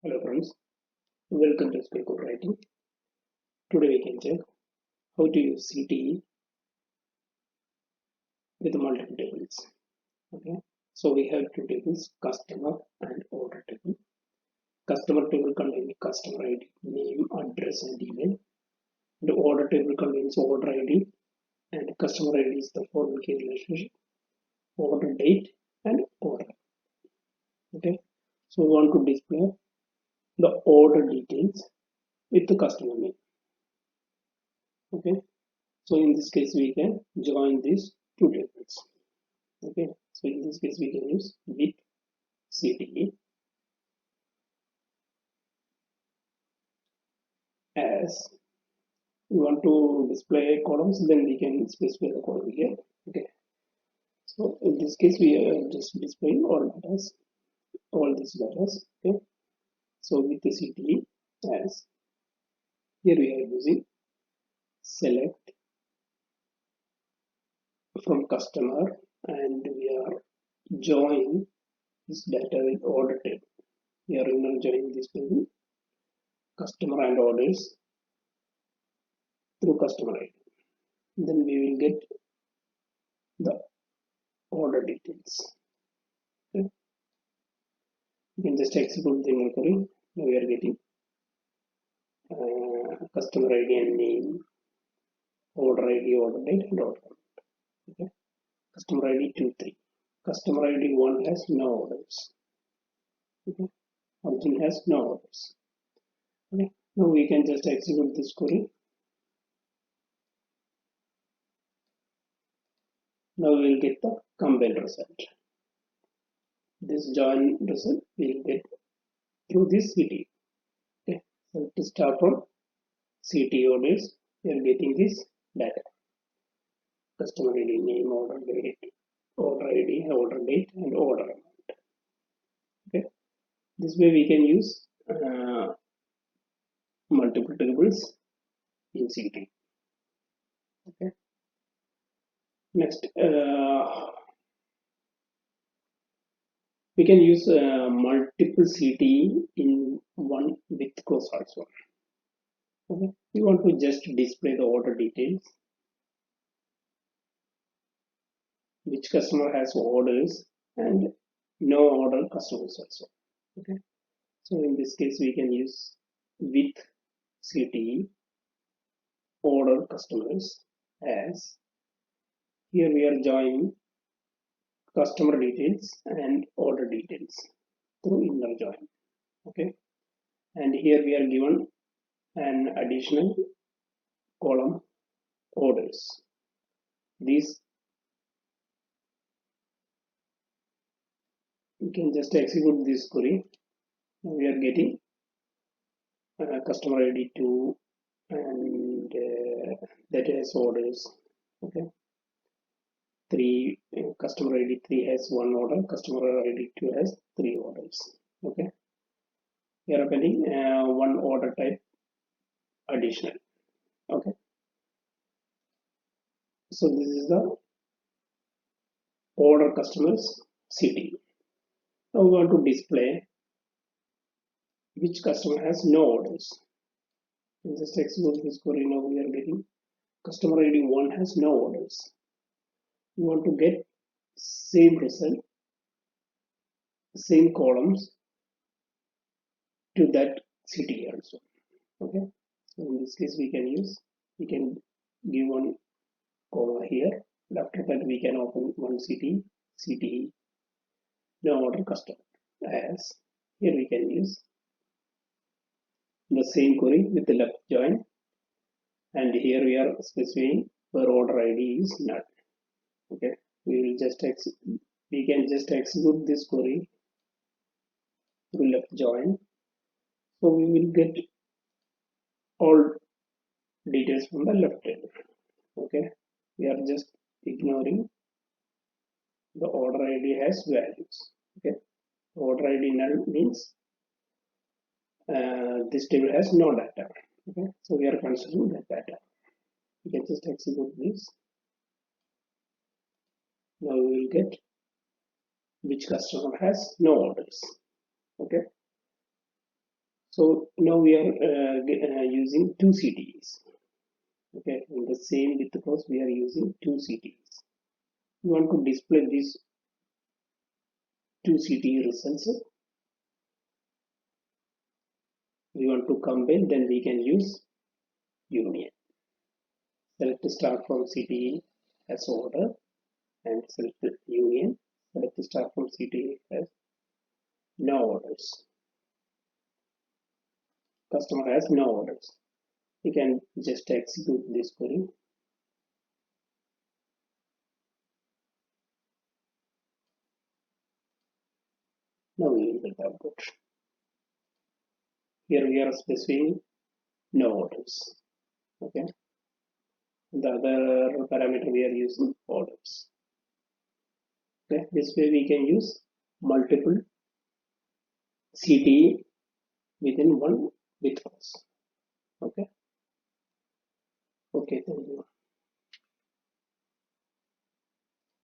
Hello friends, welcome to Speak Code Writing. Today we can check how to use CTE with multiple tables. Okay, so we have two tables, customer and order table. Customer table contains customer ID, name, address, and email. The order table contains order ID, and customer ID is the formal key relationship, order date, and order. Okay, so we want to display the order details with the customer name. Okay, so in this case we can join these two tables. Okay, so in this case we can use with CTE as we want to display columns, then we can specify the column here. Okay, so in this case we are just displaying all these letters. Okay, so with the CTE as here we are using select from customer and we are join this data with order table. We are going to join this table customer and orders through CustomerId. Then we will get the order details. Okay. You can just execute the query. Now we are getting customer ID and name, order ID, order date, and order. Okay. Customer ID 23. Customer ID 1 has no orders. Okay. Arjun has no orders. Okay. Now we can just execute this query. Now we will get the combined result. This join result we will get through this CTE. Okay. So to start from CTE orders, we are getting this data. Customer ID, name, order date, order ID, order date, and order amount. Okay, this way we can use multiple tables in CTE. Okay, next we can use multiple CTE in one with close also. Okay, we want to just display the order details, which customer has orders and no order customers also. Okay, so in this case we can use with CTE order customers as here we are joining customer details and order details through inner join. Okay, and here we are given an additional column orders. These you can just execute this query. We are getting customer ID 2 and that has orders. Okay, 3 customer ID 3 has 1 order, customer ID 2 has 3 orders. Okay, we are getting one order type additional. Okay, so this is the order customers CTE. Now we want to display which customer has no orders. And just execute this query. Now we are getting customer ID 1 has no orders. We want to get same result, same columns to that CTE also. Okay, so in this case we can give one comma here. After that we can open one CTE no order customer as here we can use the same query with the left join, and here we are specifying where order ID is null. Okay, we can just execute this query through left join, so we will get all details from the left table. Okay, we are just ignoring the order ID has values. Okay, order ID null means this table has no data. Okay, so we are considering that data. We can just execute this. Now we will get which customer has no orders. Okay, So now we are using two CTEs. Okay, in the same width cross we are using two CTEs. We want to display these two CTE results. We want to combine, then we can use union. Select start from CTE as order and select union. Select start from CTE as no orders. Customer has no orders. We can just execute this query. Now we will get output. Here we are specifying no orders. Okay. The other parameter we are using orders. Okay. This way we can use multiple CTE within one width cross. Okay. Okay. Thank you.